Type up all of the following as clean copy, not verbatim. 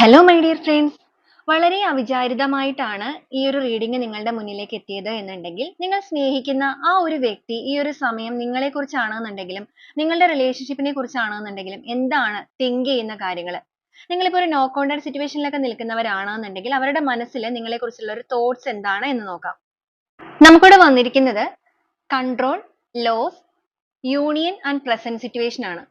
Hello my dear friends. വളരെ അവിചാരിതമായിട്ടാണ് ഈ ഒരു റീഡിംഗ് നിങ്ങളുടെ മുന്നിലേക്ക് എത്തിയത് എന്നുണ്ടെങ്കിൽ, നിങ്ങൾ സ്നേഹിക്കുന്ന ആ ഒരു വ്യക്തി ഈ ഒരു സമയം നിങ്ങളെക്കുറിച്ചാണെന്നുണ്ടെങ്കിലും, നിങ്ങളുടെ റിലേഷൻഷിപ്പിനെ കുറിച്ചാണെന്നുണ്ടെങ്കിലും എന്താണ് തിങ്ക് ചെയ്യുന്ന കാര്യങ്ങൾ, നിങ്ങളിപ്പോൾ ഒരു നോ കോൺടാക്ട് സിറ്റുവേഷനിലൊക്കെ നിൽക്കുന്നവരാണെന്നുണ്ടെങ്കിൽ അവരുടെ മനസ്സിൽ നിങ്ങളെക്കുറിച്ചുള്ള ഒരു തോട്ട്സ് എന്താണ് എന്ന് നോക്കാം. നമുക്കിവിടെ വന്നിരിക്കുന്നത് control, loss, union and present situation ആണ്.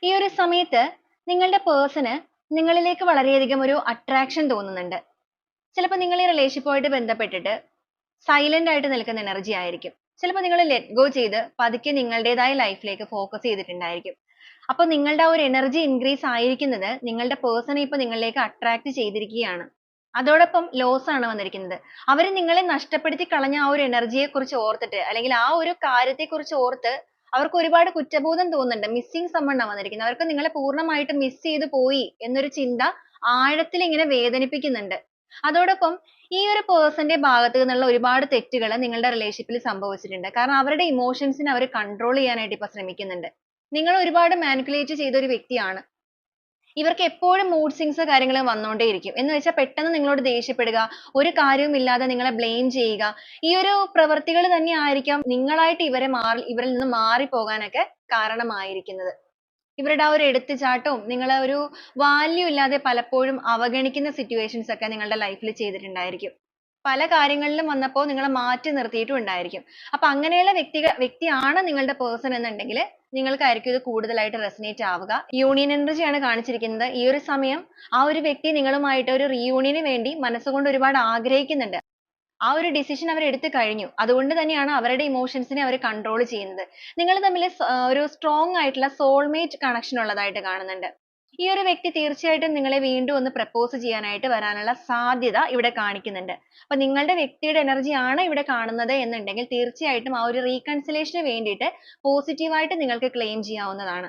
ഈ ഒരു സമയത്ത് നിങ്ങളുടെ പേഴ്സണ് നിങ്ങളിലേക്ക് വളരെയധികം ഒരു അട്രാക്ഷൻ തോന്നുന്നുണ്ട്. ചിലപ്പോൾ നിങ്ങൾ ഈ റിലേഷൻഷിപ്പുമായിട്ട് ബന്ധപ്പെട്ടിട്ട് സൈലന്റ് ആയിട്ട് നിൽക്കുന്ന എനർജി ആയിരിക്കും. ചിലപ്പോൾ നിങ്ങൾ ലെറ്റ് ഗോ ചെയ്ത് പതുക്കെ നിങ്ങളുടേതായ ലൈഫിലേക്ക് ഫോക്കസ് ചെയ്തിട്ടുണ്ടായിരിക്കും. അപ്പോൾ നിങ്ങളുടെ ആ ഒരു എനർജി ഇൻക്രീസ് ആയിരിക്കുന്നത് നിങ്ങളുടെ പേഴ്സണെ ഇപ്പോൾ നിങ്ങളിലേക്ക് അട്രാക്ട് ചെയ്തിരിക്കുകയാണ്. അതോടൊപ്പം ലോസ് ആണ് വന്നിരിക്കുന്നത്. അവർ നിങ്ങളെ നഷ്ടപ്പെടുത്തി കളഞ്ഞ ആ ഒരു എനർജിയെ കുറിച്ച് ഓർത്തിട്ട്, അല്ലെങ്കിൽ ആ ഒരു കാര്യത്തെ കുറിച്ച് ഓർത്ത് അവർക്ക് ഒരുപാട് കുറ്റബോധം തോന്നുന്നുണ്ട്. മിസ്സിംഗ് സമ്മൺ ആണ് വന്നിരിക്കുന്നത്. അവർക്ക് നിങ്ങളെ പൂർണ്ണമായിട്ട് മിസ് ചെയ്തു പോയി എന്നൊരു ചിന്ത ആഴത്തിൽ ഇങ്ങനെ വേദനിപ്പിക്കുന്നുണ്ട്. അതോടൊപ്പം ഈ ഒരു പേഴ്സന്റെ ഭാഗത്ത് നിന്നുള്ള ഒരുപാട് തെറ്റുകൾ നിങ്ങളുടെ റിലേഷൻഷിപ്പിൽ സംഭവിച്ചിട്ടുണ്ട്. കാരണം അവരുടെ ഇമോഷൻസിനെ അവർ കൺട്രോൾ ചെയ്യാനായിട്ട് ഇപ്പൊ ശ്രമിക്കുന്നുണ്ട്. നിങ്ങൾ ഒരുപാട് മാനിപ്പുലേറ്റ് ചെയ്ത ഒരു വ്യക്തിയാണ്. ഇവർക്ക് എപ്പോഴും മൂഡ് സ്വിങ്സ് കാര്യങ്ങൾ വന്നുകൊണ്ടേയിരിക്കും. എന്ന് വെച്ചാൽ പെട്ടെന്ന് നിങ്ങളോട് ദേഷ്യപ്പെടുക, ഒരു കാര്യവുമില്ലാതെ നിങ്ങളെ ബ്ലെയിം ചെയ്യുക. ഈ ഒരു പ്രവൃത്തികൾ തന്നെ ആയിരിക്കാം നിങ്ങളായിട്ട് ഇവരിൽ നിന്ന് മാറിപ്പോകാനൊക്കെ കാരണമായിരിക്കുന്നത്. ഇവരുടെ ആ ഒരു എടുത്തുചാട്ടവും നിങ്ങളെ ഒരു വാല്യൂ ഇല്ലാതെ പലപ്പോഴും അവഗണിക്കുന്ന സിറ്റുവേഷൻസ് ഒക്കെ നിങ്ങളുടെ ലൈഫിൽ ചെയ്തിട്ടുണ്ടായിരിക്കും. പല കാര്യങ്ങളിലും വന്നപ്പോൾ നിങ്ങളെ മാറ്റി നിർത്തിയിട്ടും ഉണ്ടായിരിക്കും. അപ്പൊ അങ്ങനെയുള്ള വ്യക്തിയാണ് നിങ്ങളുടെ പേഴ്സൺ എന്നുണ്ടെങ്കിൽ നിങ്ങൾക്കായിരിക്കും ഇത് കൂടുതലായിട്ട് റെസനേറ്റ് ആവുക. യൂണിയൻ എനർജി ആണ് കാണിച്ചിരിക്കുന്നത്. ഈ ഒരു സമയം ആ ഒരു വ്യക്തി നിങ്ങളുമായിട്ട് ഒരു റീയൂണിയന് വേണ്ടി മനസ്സുകൊണ്ട് ഒരുപാട് ആഗ്രഹിക്കുന്നുണ്ട്. ആ ഒരു ഡിസിഷൻ അവർ എടുത്തു കഴിഞ്ഞു. അതുകൊണ്ട് തന്നെയാണ് അവരുടെ ഇമോഷൻസിനെ അവർ കൺട്രോൾ ചെയ്യുന്നത്. നിങ്ങൾ തമ്മിൽ ഒരു സ്ട്രോങ് ആയിട്ടുള്ള സോൾമേറ്റ് കണക്ഷൻ ഉള്ളതായിട്ട് കാണുന്നുണ്ട്. ഈ ഒരു വ്യക്തി തീർച്ചയായിട്ടും നിങ്ങളെ വീണ്ടും ഒന്ന് പ്രപ്പോസ് ചെയ്യാനായിട്ട് വരാനുള്ള സാധ്യത ഇവിടെ കാണിക്കുന്നുണ്ട്. അപ്പൊ നിങ്ങളുടെ വ്യക്തിയുടെ എനർജി ആണ് ഇവിടെ കാണുന്നത് എന്നുണ്ടെങ്കിൽ തീർച്ചയായിട്ടും ആ ഒരു റീകൺസിലേഷന് വേണ്ടിയിട്ട് പോസിറ്റീവായിട്ട് നിങ്ങൾക്ക് ക്ലെയിം ചെയ്യാവുന്നതാണ്.